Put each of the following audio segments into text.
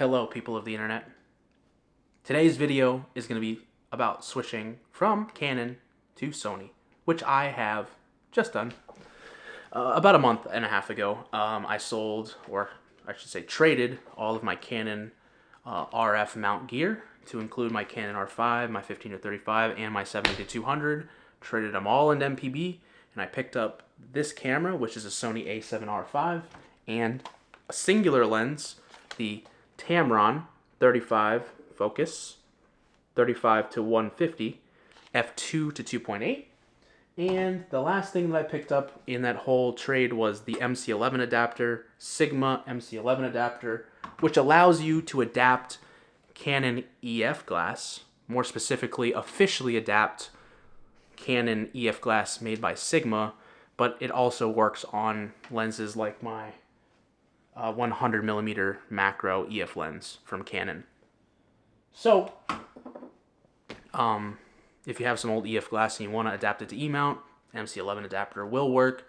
Hello, people of the internet. Today's video is going to be about switching from Canon to Sony, which I have just done. About a month and a half ago, I sold, or I should say traded, all of my Canon RF mount gear to include my Canon R5, my 15-35, and my 70-200. Traded them all into MPB, and I picked up this camera, which is a Sony A7RV, and a singular lens, the Tamron 35 focus, 35-150, f2 to 2.8. And the last thing that I picked up in that whole trade was the MC11 adapter, Sigma MC11 adapter, which allows you to adapt Canon EF glass, more specifically officially adapt Canon EF glass made by Sigma, but it also works on lenses like my 100mm macro EF lens from Canon. So, if you have some old EF glass and you want to adapt it to E-mount, MC11 adapter will work.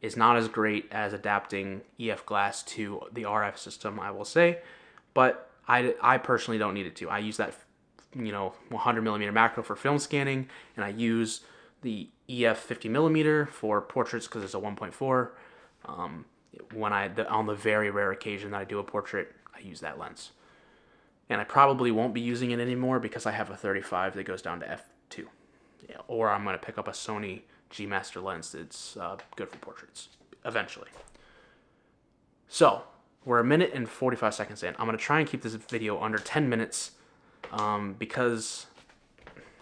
It's not as great as adapting EF glass to the RF system, I will say, but I personally don't need it to. I use that 100mm macro for film scanning, and I use the EF 50mm for portraits because it's a 1.4. On the very rare occasion that I do a portrait, I use that lens. And I probably won't be using it anymore because I have a 35 that goes down to f2. Yeah, or I'm going to pick up a Sony G Master lens that's good for portraits eventually. So, we're a minute and 45 seconds in. I'm going to try and keep this video under 10 minutes because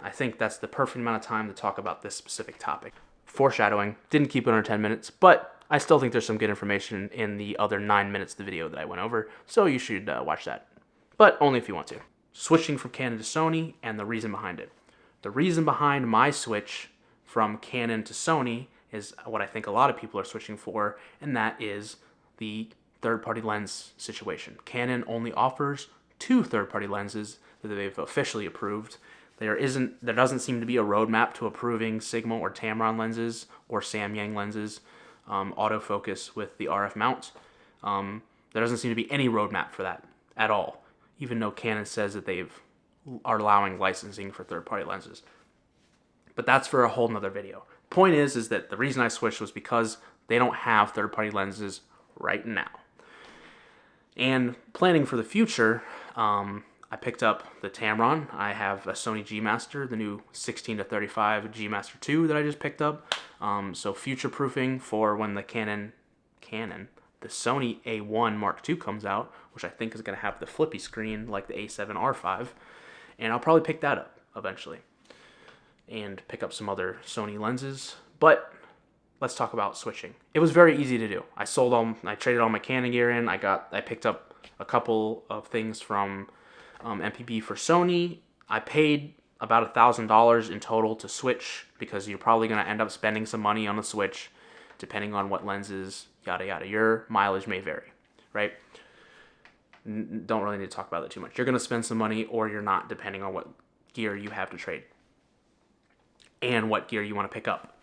I think that's the perfect amount of time to talk about this specific topic. Foreshadowing, didn't keep it under 10 minutes, but I still think there's some good information in the other 9 minutes of the video that I went over, so you should watch that. But only if you want to. Switching from Canon to Sony and the reason behind it. The reason behind my switch from Canon to Sony is what I think a lot of people are switching for, and that is the third-party lens situation. Canon only offers 2 third-party lenses that they've officially approved. There doesn't seem to be a roadmap to approving Sigma or Tamron lenses or Samyang lenses, autofocus with the RF mount. There doesn't seem to be any roadmap for that at all, even though Canon says that are allowing licensing for third-party lenses. But that's for a whole nother video. Point is that the reason I switched was because they don't have third-party lenses right now. And planning for the future, I picked up the Tamron. I have a Sony G Master, the new 16-35 G Master 2 that I just picked up. So future-proofing for when the the Sony A1 Mark II comes out, which I think is going to have the flippy screen like the A7RV. And I'll probably pick that up eventually. And pick up some other Sony lenses. But let's talk about switching. It was very easy to do. I traded all my Canon gear in. I picked up a couple of things from MPB for Sony. I paid about $1,000 in total to switch because you're probably going to end up spending some money on the switch depending on what lenses, yada yada. Your mileage may vary, right? Don't really need to talk about that too much. You're going to spend some money or you're not, depending on what gear you have to trade and what gear you want to pick up.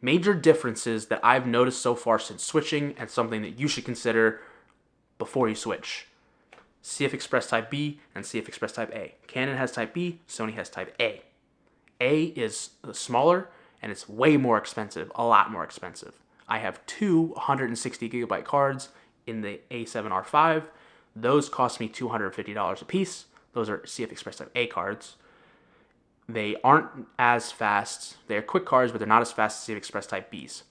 Major differences that I've noticed so far since switching and something that you should consider before you switch. CF Express Type B and CF Express Type A. Canon has Type B, Sony has Type A. A is smaller and it's way more expensive, a lot more expensive. I have 2 160GB cards in the A7R5. Those cost me $250 a piece. Those are CF Express Type A cards. They aren't as fast. They're quick cards, but they're not as fast as CF Express Type Bs.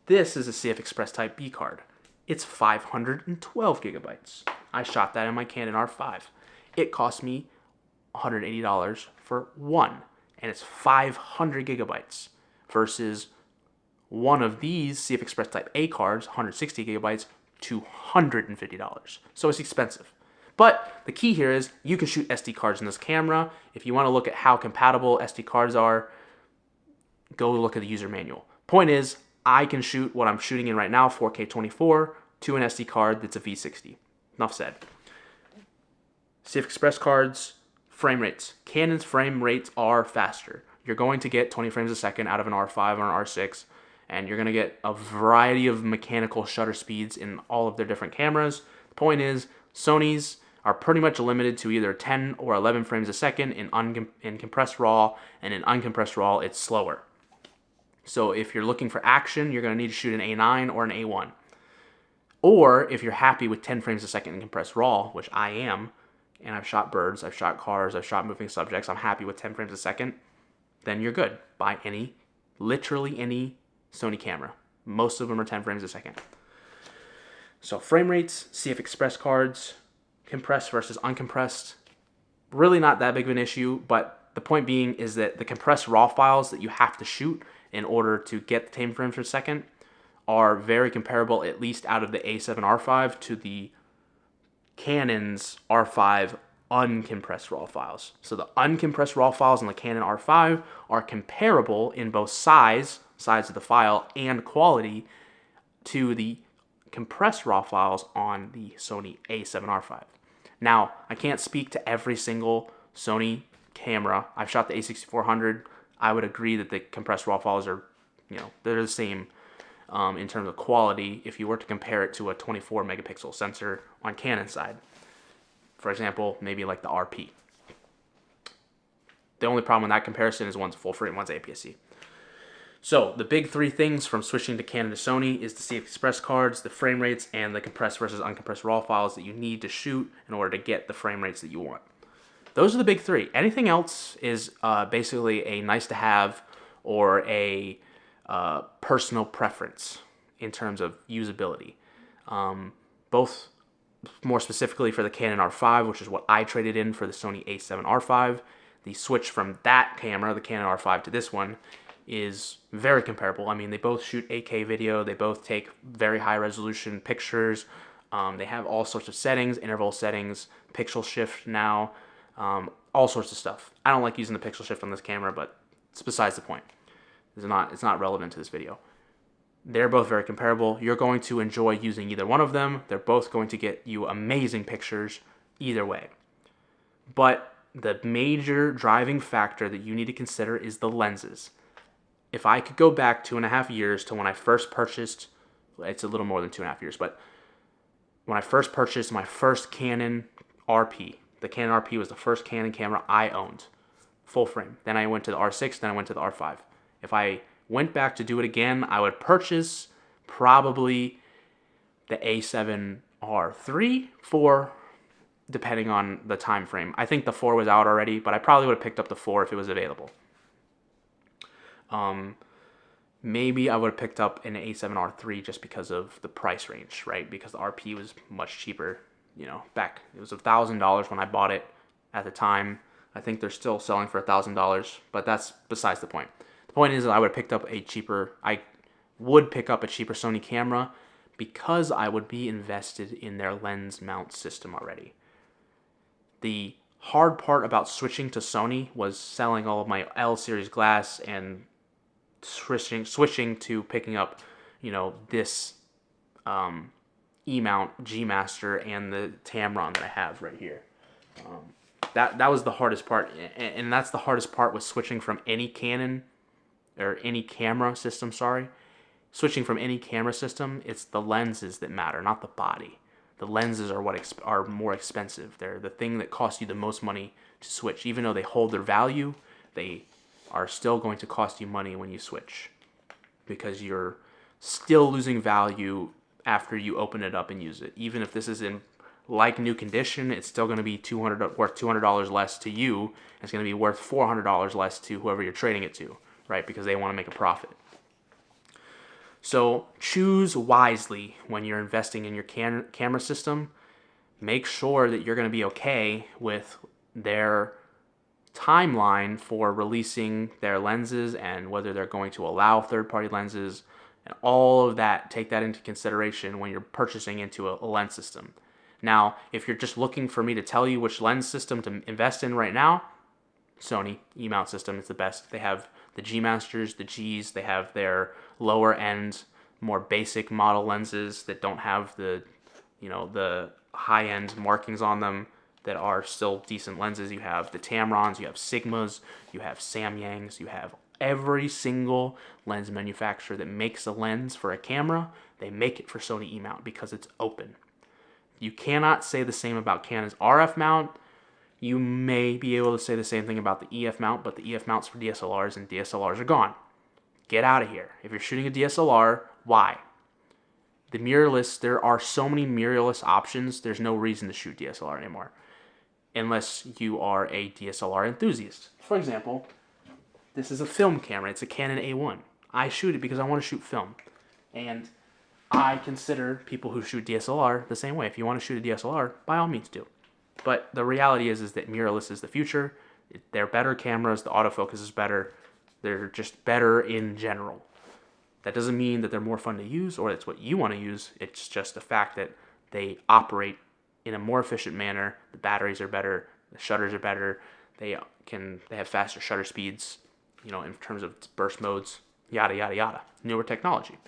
This is a CF Express Type B card. It's 512 gigabytes. I shot that in my Canon R5. It cost me $180 for one, and it's 500 gigabytes versus one of these CF Express Type A cards, 160 gigabytes, $250. So it's expensive. But the key here is you can shoot SD cards in this camera. If you want to look at how compatible SD cards are, go look at the user manual. Point is, I can shoot what I'm shooting in right now, 4K 24, to an SD card that's a V60. Enough said. CF Express cards, frame rates. Canon's frame rates are faster. You're going to get 20 frames a second out of an R5 or an R6, and you're going to get a variety of mechanical shutter speeds in all of their different cameras. The point is, Sony's are pretty much limited to either 10 or 11 frames a second in compressed RAW, and in uncompressed RAW, it's slower. So if you're looking for action, you're going to need to shoot an A9 or an A1. Or if you're happy with 10 frames a second in compressed RAW, which I am, and I've shot birds, I've shot cars, I've shot moving subjects, I'm happy with 10 frames a second, then you're good. Buy literally any Sony camera. Most of them are 10 frames a second. So frame rates, CF Express cards, compressed versus uncompressed, really not that big of an issue, but the point being is that the compressed RAW files that you have to shoot in order to get the 10 frames per second are very comparable, at least out of the A7R5, to the Canon's R5 uncompressed RAW files. So the uncompressed RAW files on the Canon R5 are comparable in both size of the file, and quality to the compressed RAW files on the Sony A7R5. Now, I can't speak to every single Sony camera. I've shot the A6400. I would agree that the compressed RAW files are, they're the same in terms of quality if you were to compare it to a 24 megapixel sensor on Canon side. For example, maybe like the RP. The only problem with that comparison is one's full frame, one's APS-C. So the big three things from switching to Canon to Sony is the CF Express cards, the frame rates, and the compressed versus uncompressed RAW files that you need to shoot in order to get the frame rates that you want. Those are the big three. Anything else is basically a nice to have or a personal preference in terms of usability. Both more specifically for the Canon R5, which is what I traded in for the Sony A7RV. The switch from that camera, the Canon R5, to this one is very comparable. I mean, they both shoot 8K video. They both take very high resolution pictures. They have all sorts of settings, interval settings, pixel shift now, all sorts of stuff. I don't like using the pixel shift on this camera, but it's besides the point. It's not relevant to this video. They're both very comparable. You're going to enjoy using either one of them. They're both going to get you amazing pictures either way. But the major driving factor that you need to consider is the lenses. If I could go back 2.5 years to when I first purchased, it's a little more than 2.5 years, but when I first purchased my first Canon RP, the Canon RP was the first Canon camera I owned, full frame. Then I went to the R6, then I went to the R5. If I went back to do it again, I would purchase probably the A7R3, 4, depending on the time frame. I think the 4 was out already, but I probably would have picked up the 4 if it was available. Maybe I would have picked up an A7R3 just because of the price range, right? Because the RP was much cheaper, back. It was $1,000 when I bought it at the time. I think they're still selling for $1,000, but that's besides the point. The point is that I would pick up a cheaper Sony camera because I would be invested in their lens mount system already. The hard part about switching to Sony was selling all of my L series glass and switching to picking up, this E-mount G Master and the Tamron that I have right here. That was the hardest part, and that's the hardest part with switching from any Canon or any camera system. Switching from any camera system, it's the lenses that matter, not the body. The lenses are what are more expensive. They're the thing that costs you the most money to switch. Even though they hold their value, they are still going to cost you money when you switch, because you're still losing value after you open it up and use it. Even if this is in like new condition, it's still going to be worth $200 less to you. It's going to be worth $400 less to whoever you're trading it to, right? Because they want to make a profit. So choose wisely when you're investing in your camera system. Make sure that you're going to be okay with their timeline for releasing their lenses and whether they're going to allow third-party lenses and all of that. Take that into consideration when you're purchasing into a lens system. Now, if you're just looking for me to tell you which lens system to invest in right now, Sony E-mount system is the best. They have the G Masters, the Gs. They have their lower end, more basic model lenses that don't have the high end markings on them, that are still decent lenses. You have the Tamrons, you have Sigmas, you have Samyangs, you have every single lens manufacturer that makes a lens for a camera. They make it for Sony E-mount because it's open. You cannot say the same about Canon's RF mount. You may be able to say the same thing about the EF mount, but the EF mount's for DSLRs, and DSLRs are gone. Get out of here. If you're shooting a DSLR, why? The mirrorless, there are so many mirrorless options, there's no reason to shoot DSLR anymore. Unless you are a DSLR enthusiast. For example, this is a film camera. It's a Canon A1. I shoot it because I want to shoot film. And I consider people who shoot DSLR the same way. If you want to shoot a DSLR, by all means do. But the reality is that mirrorless is the future. They're better cameras. The autofocus is better. They're just better in general. That doesn't mean that they're more fun to use or it's what you want to use. It's just the fact that they operate in a more efficient manner. The batteries are better. The shutters are better. They have faster shutter speeds, in terms of burst modes, yada, yada, yada. Newer technology.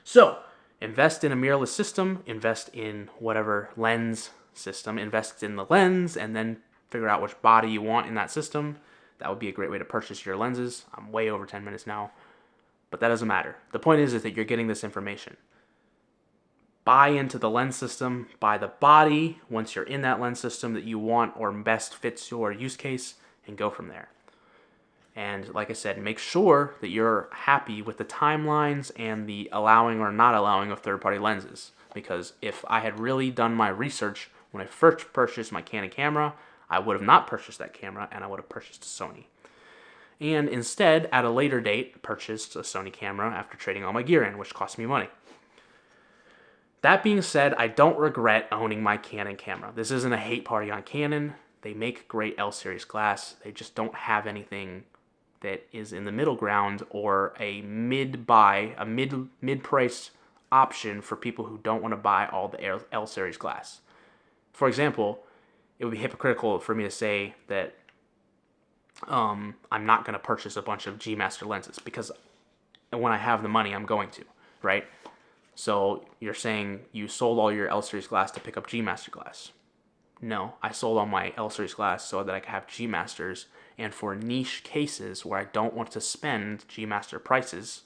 So, invest in a mirrorless system, invest in whatever lens system, invest in the lens, and then figure out which body you want in that system. That would be a great way to purchase your lenses. I'm way over 10 minutes now, but that doesn't matter. The point is that you're getting this information. Buy into the lens system, buy the body once you're in that lens system that you want or best fits your use case, and go from there. And like I said, make sure that you're happy with the timelines and the allowing or not allowing of third-party lenses. Because if I had really done my research when I first purchased my Canon camera, I would have not purchased that camera and I would have purchased a Sony. And instead, at a later date, purchased a Sony camera after trading all my gear in, which cost me money. That being said, I don't regret owning my Canon camera. This isn't a hate party on Canon. They make great L-series glass. They just don't have anything that is in the middle ground or a mid-price option for people who don't want to buy all the L-series glass. For example, it would be hypocritical for me to say that I'm not going to purchase a bunch of G Master lenses, because when I have the money, I'm going to, right? So you're saying you sold all your L-series glass to pick up G Master glass. No, I sold all my L-series glass so that I could have G Masters, and for niche cases where I don't want to spend G Master prices,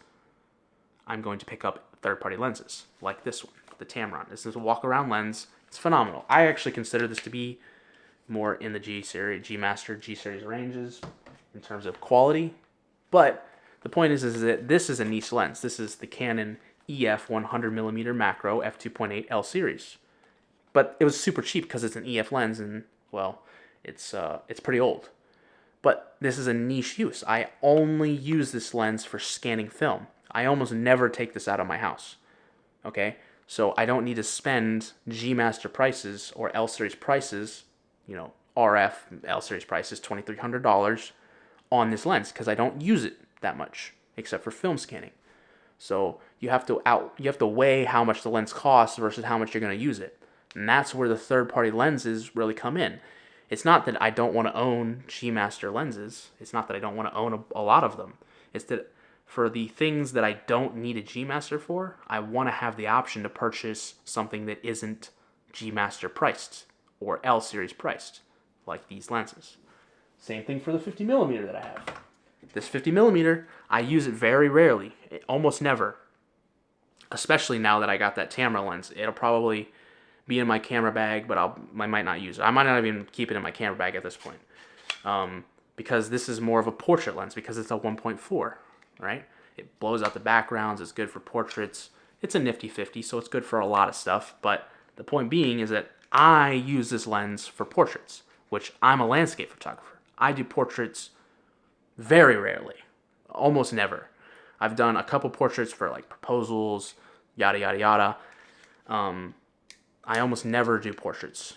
I'm going to pick up third-party lenses, like this one, the Tamron. This is a walk-around lens. It's phenomenal. I actually consider this to be more in the G Master, G series ranges in terms of quality, but the point is that this is a niche lens. This is the Canon EF 100mm macro f2.8 L series. But it was super cheap because it's an EF lens, and well, it's pretty old. But this is a niche use. I only use this lens for scanning film. I almost never take this out of my house. So I don't need to spend G Master prices or L series prices, RF L series prices, $2,300 on this lens because I don't use it that much except for film scanning. So you have to weigh how much the lens costs versus how much you're going to use it. And that's where the third-party lenses really come in. It's not that I don't want to own G Master lenses. It's not that I don't want to own a lot of them. It's that for the things that I don't need a G Master for, I want to have the option to purchase something that isn't G Master priced or L series priced, like these lenses. Same thing for the 50mm that I have. This 50mm, I use it very rarely, almost never. Especially now that I got that Tamron lens. It'll probably be in my camera bag, but I might not use it. I might not even keep it in my camera bag at this point. Because this is more of a portrait lens because it's a 1.4, right? It blows out the backgrounds. It's good for portraits. It's a nifty 50, so it's good for a lot of stuff. But the point being is that I use this lens for portraits, which I'm a landscape photographer. I do portraits very rarely, almost never. I've done a couple portraits for like proposals, yada, yada, yada. I almost never do portraits.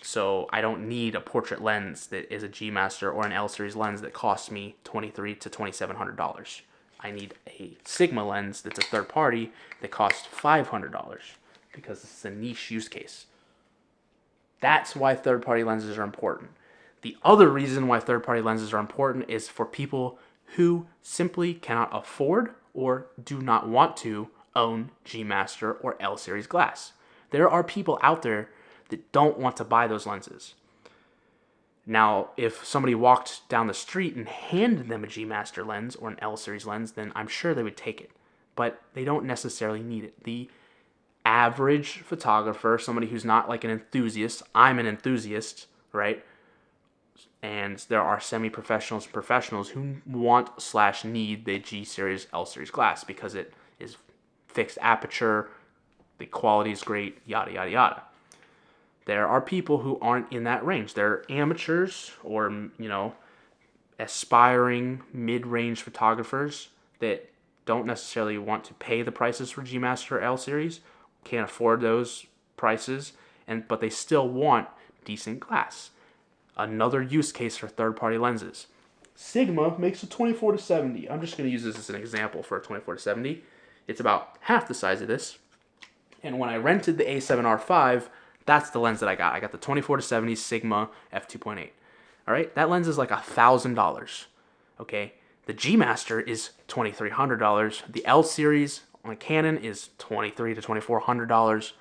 So I don't need a portrait lens that is a G Master or an L series lens that costs me $2,300 to $2,700. I need a Sigma lens that's a third party that costs $500 because this is a niche use case. That's why third party lenses are important. The other reason why third party lenses are important is for people who simply cannot afford or do not want to own G Master or L series glass. There are people out there that don't want to buy those lenses. Now, if somebody walked down the street and handed them a G Master lens or an L series lens, then I'm sure they would take it. But they don't necessarily need it. The average photographer, somebody who's not like an enthusiast. I'm an enthusiast, right? And there are semi-professionals and professionals who want/need the G series, L series glass because it is fixed aperture, the quality is great, yada, yada, yada. There are people who aren't in that range. They're amateurs or, aspiring mid-range photographers that don't necessarily want to pay the prices for G Master L series, can't afford those prices, but they still want decent glass. Another use case for third-party lenses. Sigma makes a 24-70. I'm just going to use this as an example for a 24-70. It's about half the size of this. And when I rented the A7RV, that's the lens that I got. I got the 24-70 Sigma f2.8. All right, that lens is like $1,000. Okay, the G Master is $2,300. The L series on a Canon is $2,300 to $2,400.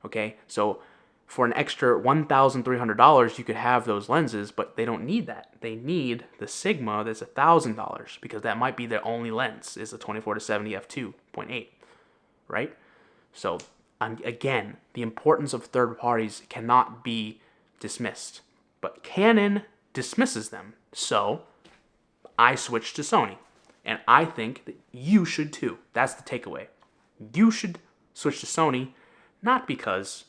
Okay, so for an extra $1,300, you could have those lenses, but they don't need that. They need the Sigma that's $1,000 because that might be their only lens is the 24-70 f2.8, right? So again, the importance of third parties cannot be dismissed, but Canon dismisses them. So I switched to Sony, and I think that you should too. That's the takeaway. You should switch to Sony, not because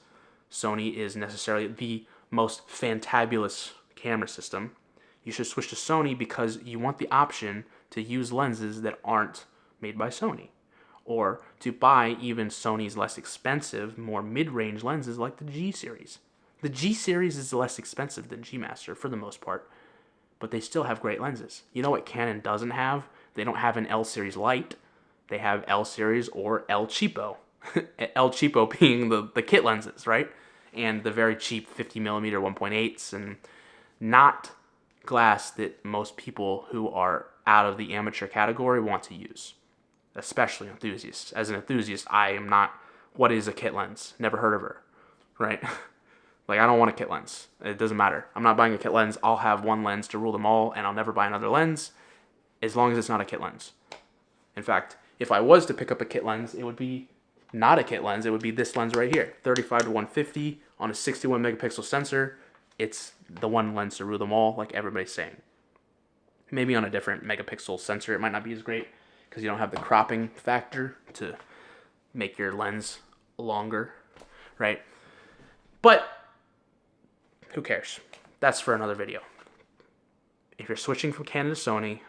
Sony is necessarily the most fantabulous camera system. You should switch to Sony because you want the option to use lenses that aren't made by Sony, or to buy even Sony's less expensive, more mid-range lenses like the G series. The G series is less expensive than G Master for the most part, but they still have great lenses. You know what Canon doesn't have? They don't have an L series light. They have L series or El Cheapo. El Cheapo being the kit lenses, right? And the very cheap 50mm 1.8s, and not glass that most people who are out of the amateur category want to use, especially enthusiasts. As an enthusiast, I am not, what is a kit lens? Never heard of her, right? Like, I don't want a kit lens. It doesn't matter. I'm not buying a kit lens. I'll have one lens to rule them all, and I'll never buy another lens as long as it's not a kit lens. In fact, if I was to pick up a kit lens, it would be not a kit lens. It would be this lens right here, 35 to 150 on a 61 megapixel sensor. It's the one lens to rule them all, like everybody's saying. Maybe on a different megapixel sensor, it might not be as great because you don't have the cropping factor to make your lens longer, right? But who cares? That's for another video. If you're switching from Canon to Sony,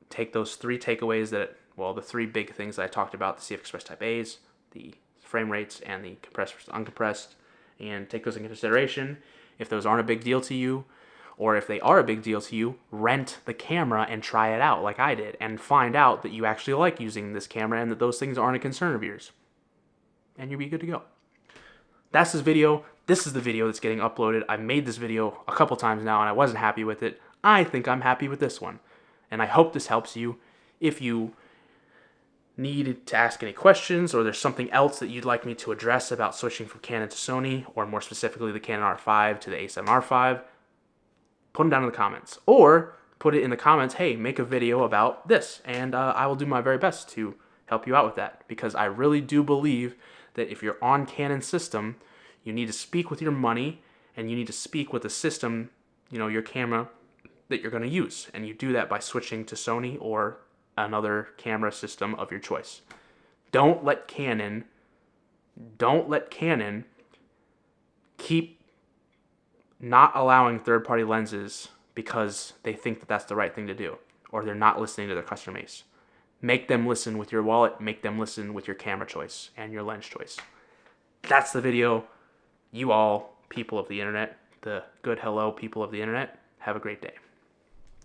take those three takeaways the three big things that I talked about, the CF Express Type A's, the frame rates, and the compressed versus uncompressed, and take those into consideration. If those aren't a big deal to you, or if they are a big deal to you, rent the camera and try it out like I did, and find out that you actually like using this camera and that those things aren't a concern of yours. And you'll be good to go. That's this video. This is the video that's getting uploaded. I've made this video a couple times now and I wasn't happy with it. I think I'm happy with this one. And I hope this helps you. If you need to ask any questions, or there's something else that you'd like me to address about switching from Canon to Sony, or more specifically the Canon R5 to the A7RV, put them down in the comments. Or put it in the comments, hey, make a video about this, and I will do my very best to help you out with that, because I really do believe that if you're on Canon system, you need to speak with your money, and you need to speak with the system, your camera that you're going to use, and you do that by switching to Sony or another camera system of your choice. Don't let Canon keep not allowing third-party lenses because they think that that's the right thing to do, or they're not listening to their customer base. Make them listen with your wallet, make them listen with your camera choice and your lens choice. That's the video. You all, people of the internet, the good hello people of the internet, have a great day.